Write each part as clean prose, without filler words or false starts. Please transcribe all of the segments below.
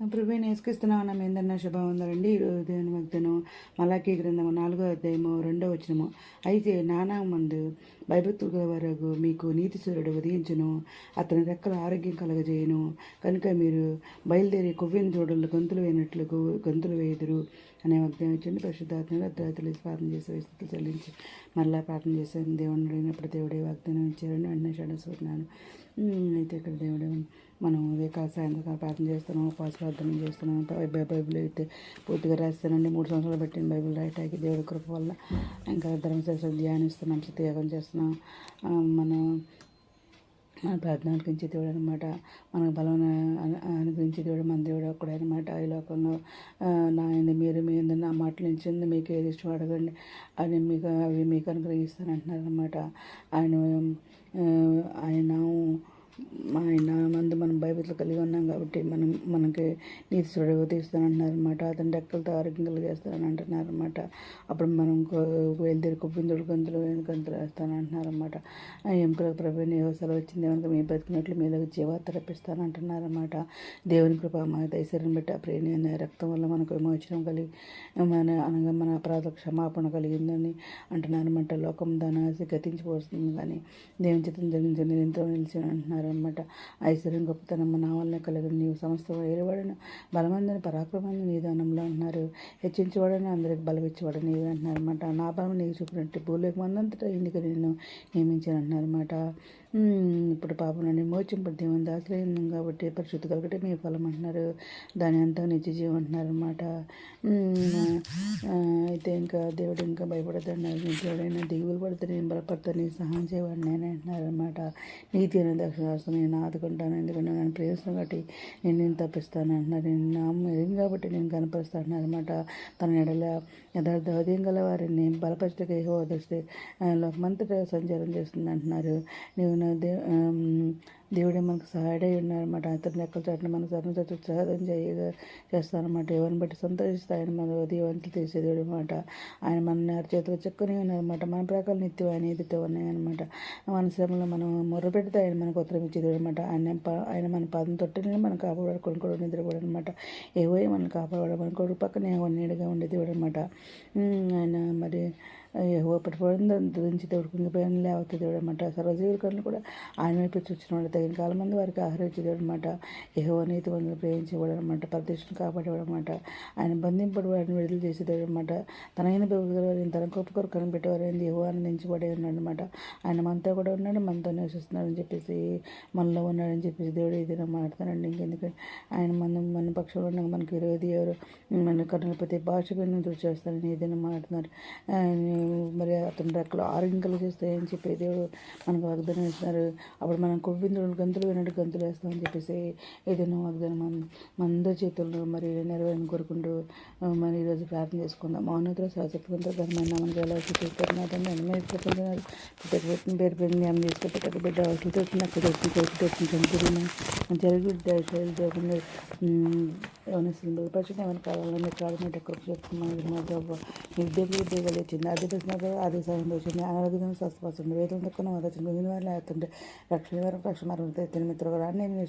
ప్రభువైన యేసుక్రీస్తునామమున ఏందన్నా శుభవందనండి. ఈరోజు దేవుని వాగ్దానం మలాకీ గ్రంథము 4వ అధ్యాయము 2వ వచనము. అయితే నానామందు భయభక్తులు వరకు మీకు నీతి సూర్యుడు ఉదయించును, అతని రెక్కల ఆరోగ్యం కలగజేయును. కనుక మీరు బయలుదేరి కొవ్విన జోడులు గంతులు వేయనట్లు గంతులు వేయుదురు అనే వాగ్దానం ఇచ్చండి. పరిశుద్ధాత్మగా అర్ధరాత్రులు ప్రార్థన చేసి స్థితులు చెల్లించి మళ్ళీ ప్రార్థన చేశాను. దేవుని అడిగినప్పుడు దేవుడే వాగ్దానం ఇచ్చారని వెంటనే చదువుతున్నాను. అయితే ఇక్కడ దేవుడే మనం ఉదయకాల సాయంత్రం ప్రార్థన చేస్తున్నాం, ఉపవాస ప్రార్థన చేస్తున్నాం. బైబిల్ అయితే పూర్తిగా రాస్తానండి. 3 సంవత్సరాలు పెట్టింది బైబిల్ రాయటానికి. దేవుడి కృప వల్ల ఇంకా ధర్మశాస్త్రం ధ్యానిస్తున్నాం, సత్యయాగం చేస్తున్నాం. మనం ప్రార్థన అనుగ్రహించే దేవుడు అనమాట. మనకు బలం అనుగ్రహించే దేవుడు మన దేవుడు ఒక్కడే అనమాట. ఈ లోకంలో నా మీరు మీ నా మాటలు ఇచ్చింది మీకు ఏది ఇష్టం అడగండి అని అవి మీకు అనుగ్రహిస్తాను అంటున్నారు అనమాట. ఆయన మందు మనం బైబిల్ కలిగి ఉన్నాం కాబట్టి మనకి నీతి చూడ తీస్తానంటున్నారు అనమాట. అతని రెక్కలతో ఆరోగ్యం కలిగేస్తానని అంటున్నారు అనమాట. అప్పుడు మనం బయలుదేరి కొబ్బిందుడు గంతులు వేస్తానంటున్నారు అనమాట. ఎముకలకు ప్రభుత్వం ఏ సెలవు వచ్చింది, ఏమనుక మీ బతికినట్లు మీద జీవార్త రప్పిస్తాను అంటున్నారు అనమాట. దేవుని కృప మా దైశర్యం బట్టి ఆ ప్రేమ రక్తం వల్ల మనకు విమోచనం కలిగి అనగా మన అపరాధ క్షమాపణ కలిగిందని అంటున్నారు అనమాట. లోకం దాని ఆశ గతించిపోతుంది కానీ దేవుని చిత్తం జరిగించని ఎంతో నిలిచి అంటున్నారు అనమాట. ఐశ్వర్యం గొప్పతనం నా వల్లనే కలిగిన నీవు సమస్త వేరువాడను బలమందని పరాక్రమాన్ని నీ దానంలో అంటున్నారు. హెచ్చించవాడని అందరికి బలమిచ్చేవాడు నీవే అంటున్నారు అనమాట. నా బలం నీకు చూపినట్టు భూలోకి మందంతటా ఇందుకు నేను నియమించాను అంటున్నారు అనమాట. ఇప్పుడు పాపనని మోచింపు దేవుని ఆశ్రయింది కాబట్టి పరిశుద్ధి కలగటే మీ ఫలం అంటున్నారు. దాని అంతా నిత్య జీవం అంటున్నారు అనమాట. అయితే ఇంకా దేవుడు ఇంకా భయపడతాడు. దేవుడైనా దిగులు పడితే నేను బలపడతాను, సహాయం చేయవాడు నేనే అంటున్నారు అనమాట. నీతి అనే దక్షిణాస్తం నేను ఆదుకుంటాను, ఎందుకంటే నన్ను ప్రేమిస్తాను కాబట్టి నేను తప్పిస్తాను అంటున్నారు. నేను నామం కాబట్టి నేను కనపరుస్తాను అంటున్నారు అనమాట. తన ఎడల యథార్థ హృదయం గల వారిని బలపరచటకు యెహోవా దృష్టి లోకమంతటా సంచారం చేస్తుంది అంటున్నారు. నీవు నా దేవుడే మనకు సహాయుడై ఉన్నారన్నమాట. అతని లెక్కల చాటున మన సర్వచట్టు ఉత్సాహం చేస్తారన్నమాట. ఎవరిని బట్టి సంతోషిస్తే ఆయన మన ఉదయవంతులు తీసేదేవుడు అనమాట. ఆయన మన చేతులు చెక్కుని ఉన్నారన్నమాట. మన ప్రకారం నిత్యం ఆయన ఎదుగుతూ ఉన్నాయన్నమాట. మన శ్రమలో మనం మొర్ర పెడితే ఆయన మనకు ఉత్తరం ఇచ్చేదేవుడు అనమాట. ఆయన మన పాదం తొట్టిని మనం కాపాడు కొనుక్కోడు నిద్రపోడు అనమాట. ఏవో మనం కాపాడు మన కొడుకు పక్కనే నీడగా ఉండే దేవుడు అనమాట. ఆయన మరి పట్టుబడిన ధరించి దేవుడు కుంగిపోయిన లేవతే దేవుడు అనమాట. సర్వజీవులను కూడా ఆయన వైపు చూచిన వాడు తగిన కాలం మంది వారికి ఆహరించేవాడు అనమాట. యెహోవా నీతి మందులు ప్రేమించేవాడు అనమాట. ప్రతిష్టను కాపాడేవాడు అనమాట. ఆయన బంధింపడు వారిని విడుదల చేసేవాడు అనమాట. తనైన వారిని తన గొప్ప కొరకు కనిపెట్టేవారైంది యెహోవా ఆనందించబడే ఉన్నాడు అనమాట. ఆయన మనతో కూడా ఉన్నాడు, మనతో నివసిస్తున్నాడు అని చెప్పేసి మనలో ఉన్నాడని చెప్పేసి దేవుడు ఏదైనా మాట్లాడతానండి. ఇంకెందుకంటే ఆయన మన పక్షంలో ఉన్నాక మనకి విరోధి ఎవరు మన కనుక ప్రతి భాష పైన దృష్టి చేస్తారని ఏదైనా మాట్లాడుతున్నారు. మరి అతని రెక్కలు ఆరోగ్యం కలిగేస్తాయని చెప్పి దేవుడు మనకు వాగ్దానం ఇస్తున్నారు. అప్పుడు మనం కొవ్విందులు గంతులు వినట్టు గంతులు వేస్తామని చెప్పేసి ఏదైనా వాగ్దానం మన చేతుల్లో మరి నెరవేరని కోరుకుంటూ మరి ఈరోజు ప్రార్థన చేసుకుందాం. మౌనతలో శాశ్వతంతో ధర్మైన మనకి ఎలా చూపిస్తున్నారు ప్రపంచాలు ప్రతి పేరు పేరు జ్ఞానం చేసుకుని ప్రతి బిడ్డ అవుతుంది అక్కడ జరిగి బలపరిచిన ఏమైనా కావాలని కావాలంటే ఎక్కడ చెప్తున్నాను. ఉద్యోగాలు వచ్చింది, అదే ప్రశ్న అదే సహాయం వచ్చింది. అనారోగ్యం స్వస్థపరచండి, వేదం దక్కున వదచండి, మిగిలిన వారిని లేకుంటే రక్షణ రక్షణ ఎత్తిన మిత్రులు రాని మీద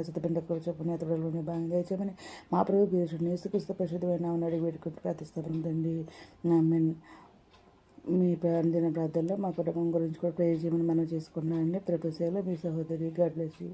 సిద్ధపిండి చెప్పిన ఎత్తడంలోనే బాగా దయచేయమని మా ప్రభు పేరుని యేసుక్రీస్తు పరిశుద్ధమైన అడిగి పెట్టుకుని ప్రార్థిస్తానండి. మీ ప్రార్థన ప్రార్థనలో మా కుటుంబం గురించి కూడా ప్రేర్ చేయమని మనం చేసుకున్నానండి. ప్రభు సేవలో మీ సహోదరి. God bless you.